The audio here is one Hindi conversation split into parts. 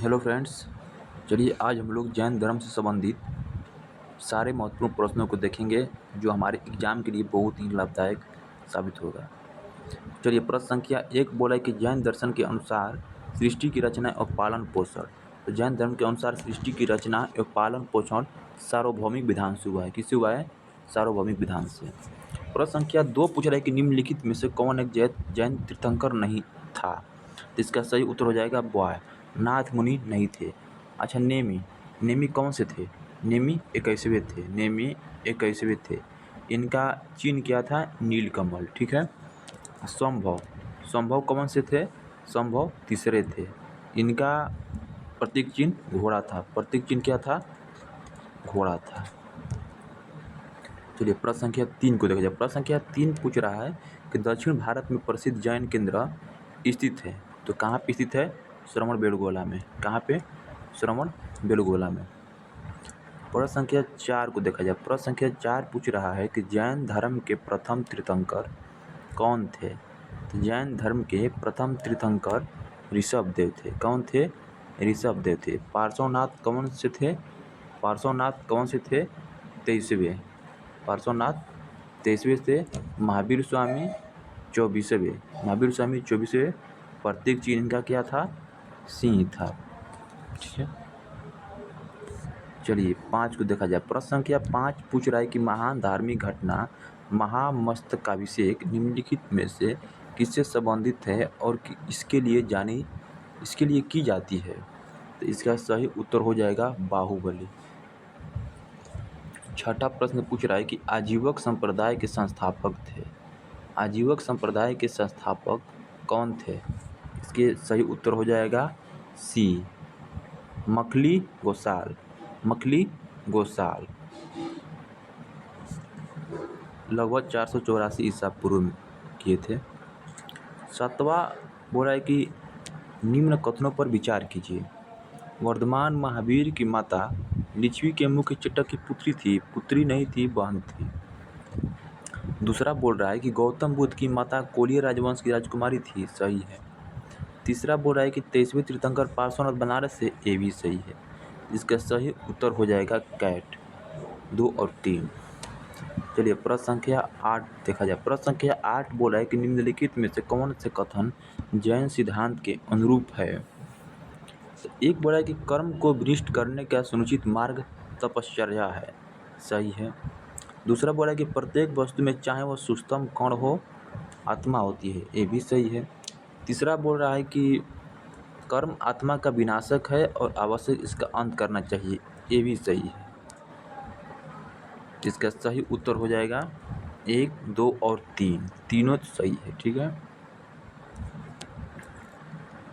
Hello friends. चलिए आज हम लोग जैन धर्म से संबंधित सारे महत्वपूर्ण प्रश्नों को देखेंगे जो हमारे एग्जाम के लिए बहुत ही लाभदायक साबित होगा। चलिए प्रश्न संख्या 1 बोला है कि जैन दर्शन के अनुसार सृष्टि की रचना और पालन पोषण। तो जैन धर्म के अनुसार सृष्टि की रचना एवं पालन पोषण सार्वभौमिक विधान से हुआ है। किससे हुआ है? सार्वभौमिक विधान से। प्रश्न संख्या 2 पूछ रहा है कि निम्नलिखित में से कौन एक जैन तीर्थंकर नहीं था? तो इसका सही उत्तर हो जाएगा बॉय। नाथ मुनि नहीं थे। अच्छा, नेमी कौन से थे? नेमी 21वें थे। नेमी 21वें थे। इनका चिन्ह क्या था? नीलकमल। ठीक है। संभव कौन से थे? संभव तीसरे थे। इनका प्रतीक चिन्ह घोड़ा था। प्रतीक चिन्ह क्या था? घोड़ा था। चलिए प्रश्न संख्या 3 को देखा जाए। प्रश्न संख्या 3 पूछ रहा है कि दक्षिण भारत में प्रसिद्ध जैन केंद्र स्थित है। तो कहाँ पे स्थित है? श्रवण बेलगोला में। कहाँ पे? श्रवण बेलगोला में। प्रश्न संख्या 4 को देखा जाए। प्रश्न संख्या 4 पूछ रहा है कि जैन धर्म के प्रथम तीर्थंकर कौन थे? तो जैन धर्म के प्रथम तीर्थंकर ऋषभदेव थे। कौन थे? ऋषभदेव थे। पार्श्वनाथ कौन से थे? पार्श्वनाथ कौन से थे? 23वें। पार्श्वनाथ 23वें थे। महावीर स्वामी 24वें। महावीर स्वामी 24वें। प्रतीक चिन्ह इनका क्या था? सिंह था। ठीक है। चलिए 5 को देखा जाए। प्रश्न संख्या 5 पूछ रहा है कि महान धार्मिक घटना महामस्तकाभिषेक निम्नलिखित में से किससे संबंधित है और इसके लिए की जाती है? तो इसका सही उत्तर हो जाएगा बाहुबली। छठा प्रश्न पूछ रहा है कि आजीवक संप्रदाय के संस्थापक थे। आजीवक संप्रदाय के संस्थापक कौन थे? इसके सही उत्तर हो जाएगा सी, मखली गोसाल। मखली गोसाल लगभग 484 ईसा पूर्व में किए थे। 7वां बोला है कि निम्न कथनों पर विचार कीजिए। वर्धमान महावीर की माता लिच्छवी के मुख्य चटक की पुत्री थी। पुत्री नहीं थी, बहन थी। दूसरा बोल रहा है कि गौतम बुद्ध की माता कोलिय राजवंश की राजकुमारी थी। सही है। तीसरा बोल रहा है कि 23वें तीर्थंकर पार्श्वनाथ बनारस से। ये भी सही है। इसका सही उत्तर हो जाएगा कैट। 2 और 3। चलिए प्रश्न संख्या 8 देखा जाए। प्रश्न संख्या 8 बोला है कि निम्नलिखित में से कौन से कथन जैन सिद्धांत के अनुरूप है? तो एक बोला है कि कर्म को भ्रष्ट करने का सुनिश्चित मार्ग तपश्चर्या है। सही है। दूसरा बोला है कि प्रत्येक वस्तु में चाहे वह सूक्ष्मतम कण हो, आत्मा होती है। ये भी सही है। तीसरा बोल रहा है कि कर्म आत्मा का विनाशक है और आवश्यक इसका अंत करना चाहिए। ये भी सही है। इसका सही उत्तर हो जाएगा 1, 2 और 3। तीनों सही है। ठीक है।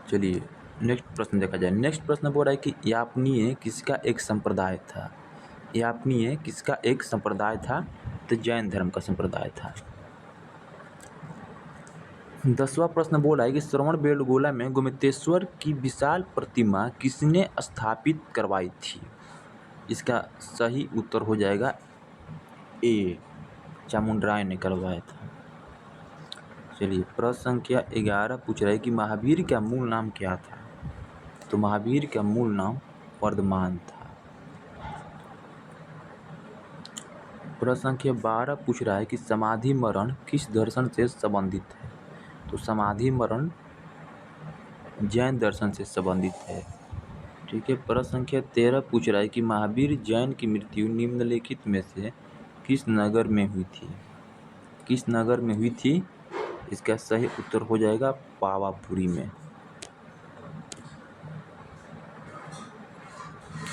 चलिए नेक्स्ट प्रश्न देखा जाए। नेक्स्ट प्रश्न बोल रहा है कि यापनीय किसका एक संप्रदाय था? यापनीय किसका एक संप्रदाय था? तो जैन धर्म का संप्रदाय था। 10वां प्रश्न बोला है कि श्रवण बेलगोला में गोमतेश्वर की विशाल प्रतिमा किसने स्थापित करवाई थी? इसका सही उत्तर हो जाएगा ए, चामुंडराय ने करवाया था। चलिए प्रश्न संख्या 11 पूछ रहा है कि महावीर का मूल नाम क्या था? तो महावीर का मूल नाम वर्धमान था। प्रश्न संख्या 12 पूछ रहा है कि समाधि मरण किस दर्शन से संबंधित है? तो समाधि मरण जैन दर्शन से संबंधित है। ठीक है। प्रश्न संख्या 13 पूछ रहा है कि महावीर जैन की मृत्यु निम्नलिखित में से किस नगर में हुई थी? किस नगर में हुई थी? इसका सही उत्तर हो जाएगा पावापुरी में।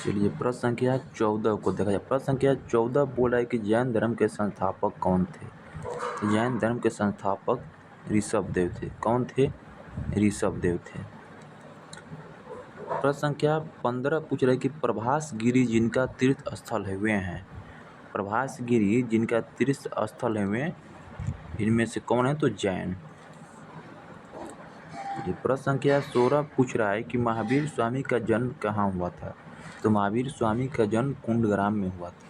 चलिए प्रश्न संख्या 14 को देखा जाए। प्रश्न संख्या 14 बोल रहा है कि जैन धर्म के संस्थापक कौन थे? जैन धर्म के संस्थापक ऋषभदेव थे। कौन थे? ऋषभदेव थे। प्रश्न संख्या 15 पूछ रहा है कि प्रभास गिरी जिनका तीर्थ स्थल हुए हैं। प्रभास गिरी जिनका तीर्थ स्थल हुए, इनमें से कौन है? तो जैन। प्रश्न संख्या 16 पूछ रहा है कि महावीर स्वामी का जन्म कहाँ हुआ था? तो महावीर स्वामी का जन्म कुंडग्राम में हुआ था।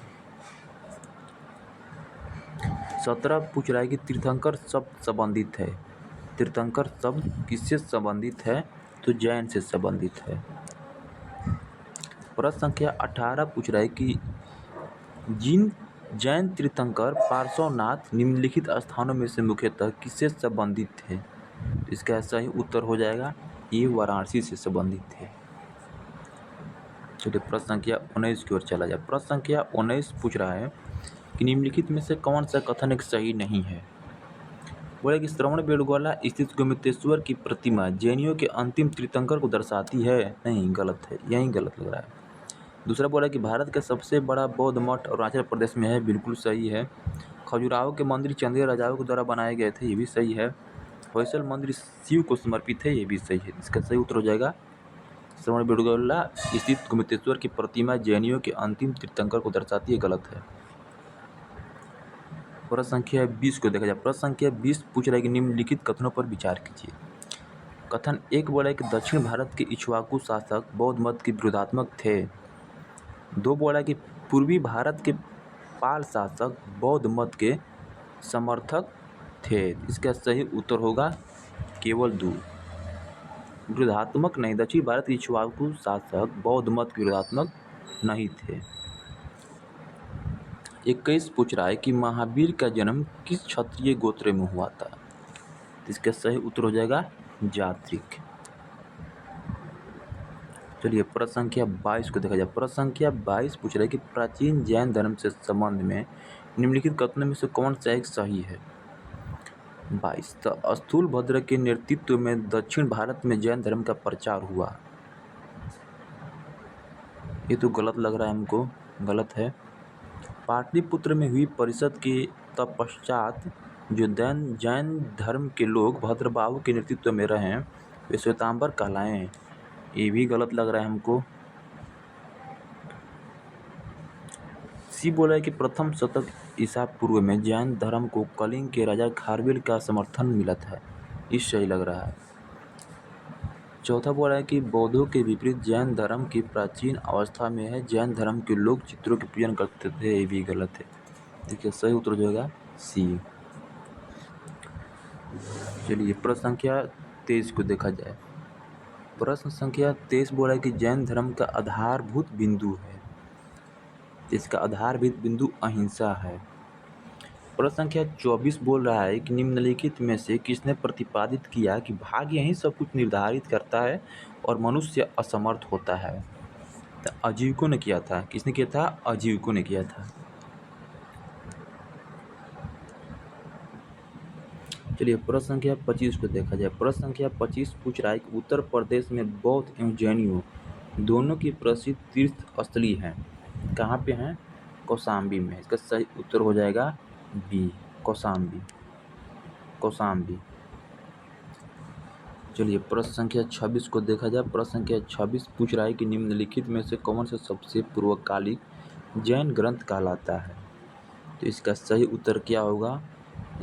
17 पूछ रहा है कि तीर्थंकर शब्द संबंधित है। तीर्थंकर शब्द किससे संबंधित है? तो जैन से संबंधित है। प्रश्न संख्या 18 पूछ रहा है कि जिन जैन तीर्थंकर पार्श्वनाथ निम्नलिखित स्थानों में से मुख्यतः किससे संबंधित थे? इसका सही उत्तर हो जाएगा ये वाराणसी से संबंधित थे। चलिए प्रश्न संख्या 19 की ओर चला जाए। प्रश्न संख्या 19 पूछ रहा है कि निम्नलिखित में से कौन सा कथन एक सही नहीं है? बोले कि श्रवण बेलगोला स्थित गोमतेश्वर की प्रतिमा जैनियों के अंतिम तीर्थंकर को दर्शाती है। नहीं, गलत है, यही गलत लग रहा है। दूसरा बोला कि भारत का सबसे बड़ा बौद्ध मठ अरुणाचल प्रदेश में है। बिल्कुल सही है। खजुराहो के मंदिर चंदेल राजाओं के द्वारा बनाए गए थे। ये भी सही है। होयसल मंदिर शिव को समर्पित है। ये भी सही है। इसका सही उत्तर हो जाएगा श्रवण बेलगोला स्थित गोमतेश्वर की प्रतिमा जैनियों के अंतिम तीर्थंकर को दर्शाती है। गलत है। प्रश्न संख्या 20 को देखा जाए। प्रश्न संख्या 20 पूछ रहा है कि निम्नलिखित कथनों पर विचार कीजिए। कथन 1 बोला है कि दक्षिण भारत के इक्ष्वाकु शासक बौद्ध मत के विरोधात्मक थे। 2 बोला है कि पूर्वी भारत के पाल शासक बौद्ध मत के समर्थक थे। इसका सही उत्तर होगा केवल 2। विरोधात्मक नहीं, दक्षिण भारत के इक्ष्वाकु शासक बौद्ध मत के विरोधात्मक नहीं थे। 21 पूछ रहा है कि महावीर का जन्म किस क्षत्रिय गोत्र में हुआ था? इसका सही उत्तर हो जाएगा जात्रिक। चलिए प्रश्न संख्या 22 को देखा जाए। प्रश्न संख्या 22 पूछ रहा है कि प्राचीन जैन धर्म से संबंध में निम्नलिखित कथनों में से कौन सा एक सही है? 22 स्थूलभद्र के नेतृत्व में दक्षिण भारत में जैन धर्म का प्रचार हुआ। ये तो गलत लग रहा है हमको, गलत है। पाटलिपुत्र में हुई परिषद के तत्पश्चात जो जैन धर्म के लोग भद्रबाहु के नेतृत्व में रहे वे श्वेतांबर कहलाए। ये भी गलत लग रहा है हमको। सी बोला है कि प्रथम शतक ईसा पूर्व में जैन धर्म को कलिंग के राजा खारवेल का समर्थन मिला था। इस सही लग रहा है। चौथा बोला है कि बौद्धों के विपरीत जैन धर्म की प्राचीन अवस्था में है। जैन धर्म के लोग चित्रों की पूजन करते थे। ये भी गलत है। देखिए सही उत्तर हो जाएगा सी। चलिए प्रश्न संख्या 23 को देखा जाए। प्रश्न संख्या 23 बोला है कि जैन धर्म का आधारभूत बिंदु है। इसका आधारभूत बिंदु अहिंसा है। प्रश्न संख्या 24 बोल रहा है कि निम्नलिखित में से किसने प्रतिपादित किया कि भाग्य ही सब कुछ निर्धारित करता है और मनुष्य असमर्थ होता है? तो अजीविकों ने किया था। किसने किया था? अजीविकों ने किया था। चलिए प्रश्न संख्या 25 को देखा जाए। प्रश्न संख्या 25 पूछ रहा है कि उत्तर प्रदेश में बौद्ध एवं जैनियों दोनों की प्रसिद्ध तीर्थ स्थली हैं। कहाँ पे हैं? कौशाम्बी में। इसका सही उत्तर हो जाएगा बी, कौशाम्बी। कौशाम्बी। चलिए प्रश्न संख्या 26 को देखा जाए। प्रश्न संख्या 26 पूछ रहा है कि निम्नलिखित में से कौन सा सबसे पूर्वकालिक जैन ग्रंथ कहलाता है? तो इसका सही उत्तर क्या होगा?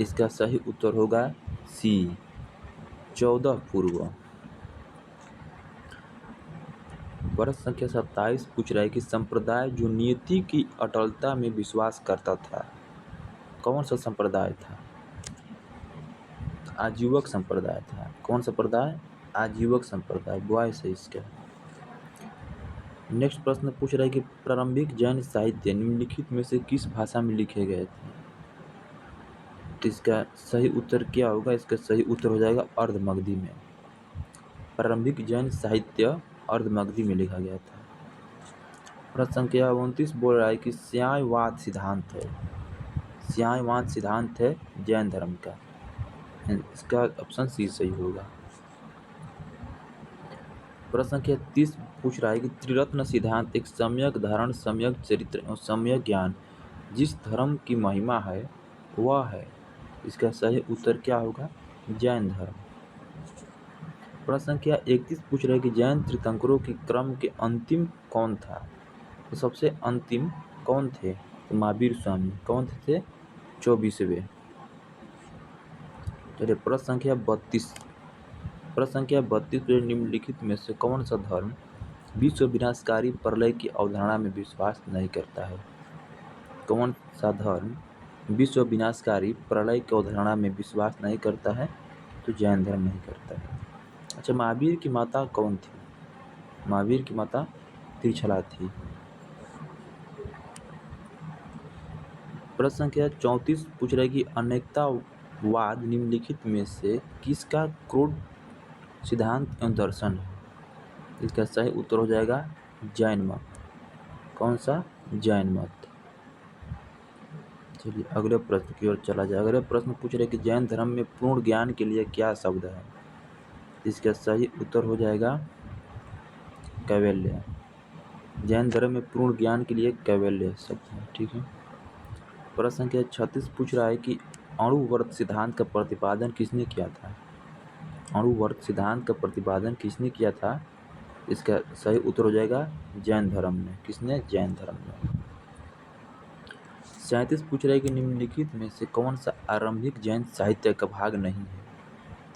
इसका सही उत्तर होगा सी, 14 पूर्व। प्रश्न संख्या 27 पूछ रहा है कि संप्रदाय जो नियति की अटलता में विश्वास करता था, कौन सा संप्रदाय था? आजीवक संप्रदाय था। कौन संप्रदाय? आजीवक संप्रदाय। बॉयस है इसका। नेक्स्ट प्रश्न पूछ रहा है कि प्रारंभिक जैन साहित्य निम्नलिखित में से किस भाषा में लिखे गए थे? तो इसका सही उत्तर क्या होगा? इसका सही उत्तर हो जाएगा अर्धमगधी में। प्रारंभिक जैन साहित्य अर्धमगधी में लिखा गया था। प्रश्न संख्या 29 बोल रहा है कि श्यायवाद सिद्धांत है। श्यायवाद सिद्धांत है जैन धर्म का। इसका ऑप्शन सी सही होगा। प्रश्न संख्या 30 पूछ रहा है कि त्रिरत्न सिद्धांत एक सम्यक धारण, सम्यक चरित्र और सम्यक ज्ञान जिस धर्म की महिमा है वह है। इसका सही उत्तर क्या होगा? जैन धर्म। प्रश्न संख्या 31 पूछ रहा है कि जैन तीर्थंकरों के क्रम के अंतिम कौन था? तो सबसे अंतिम कौन थे? तो महावीर स्वामी। कौन थे? 24वें। चलिए प्रश्न संख्या 32। प्रश्न संख्या 32 निम्नलिखित में से कौन सा धर्म विश्व विनाशकारी प्रलय की अवधारणा में विश्वास नहीं करता है? कौन सा धर्म विश्व विनाशकारी प्रलय की अवधारणा में विश्वास नहीं करता है? तो जैन धर्म नहीं करता है। अच्छा, महावीर की माता कौन थी? महावीर की माता त्रिशला थी। प्रश्न संख्या 34 पूछ रहा है कि अनेकतावाद निम्नलिखित में से किसका क्रोध सिद्धांत एवं दर्शन है। इसका सही उत्तर हो जाएगा जैन मत। कौन सा? जैन मत। चलिए अगले प्रश्न की ओर चला जाए। अगले प्रश्न पूछ रहे कि जैन धर्म में पूर्ण ज्ञान के लिए क्या शब्द है। इसका सही उत्तर हो जाएगा कैवल्य। जैन धर्म में पूर्ण ज्ञान के लिए कैवल्य शब्द है। ठीक है। प्रश्न संख्या 36 पूछ रहा है कि अणुवर्त सिद्धांत का प्रतिपादन किसने किया था। अणुवर्त सिद्धांत का प्रतिपादन किसने किया था। इसका सही उत्तर हो जाएगा जैन धर्म ने। किसने? जैन धर्म ने। 37 पूछ रहा है कि निम्नलिखित में से कौन सा आरंभिक जैन साहित्य का भाग नहीं है।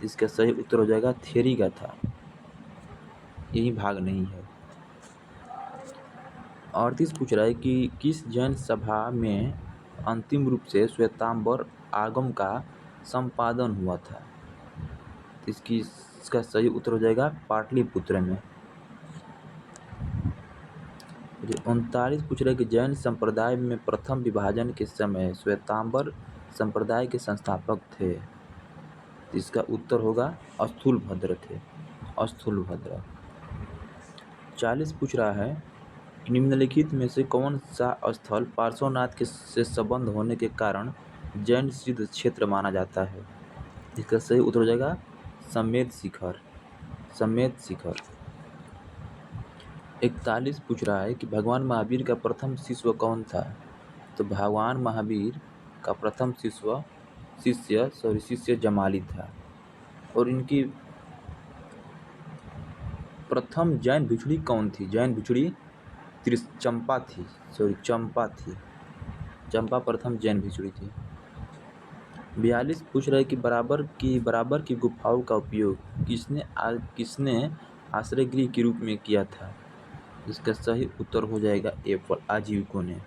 इसका सही उत्तर हो जाएगा थेरी गाथा। यही भाग नहीं है। 38 पूछ रहा है कि किस जैन सभा में अंतिम रूप से श्वेतांबर आगम का संपादन हुआ था। इसका सही उत्तर हो जाएगा पाटलिपुत्र में। 39 पूछ रहे कि जैन संप्रदाय में प्रथम विभाजन के समय श्वेतांबर संप्रदाय के संस्थापक थे। इसका उत्तर होगा स्थूलभद्र थे। स्थूलभद्र। 40 पूछ रहा है कि निम्नलिखित में से कौन सा स्थल पार्श्वनाथ से संबंध होने के कारण जैन सिद्ध क्षेत्र माना जाता है। इसका सही उत्तर हो जाएगा समेत शिखर। समेत शिखर। 41 पूछ रहा है कि भगवान महावीर का प्रथम शिष्य कौन था। तो भगवान महावीर का प्रथम शिष्य जमाली था। और इनकी प्रथम जैन भिक्षुणी कौन थी। जैन भिक्षुणी चंपा थी। चंपा थी। चंपा प्रथम जैन भिक्षुणी थी। 42 पूछ रहे कि बराबर की गुफाओं का उपयोग किसने आश्रय गृह के रूप में किया था। इसका सही उत्तर हो जाएगा एप्पल आजीविकों ने।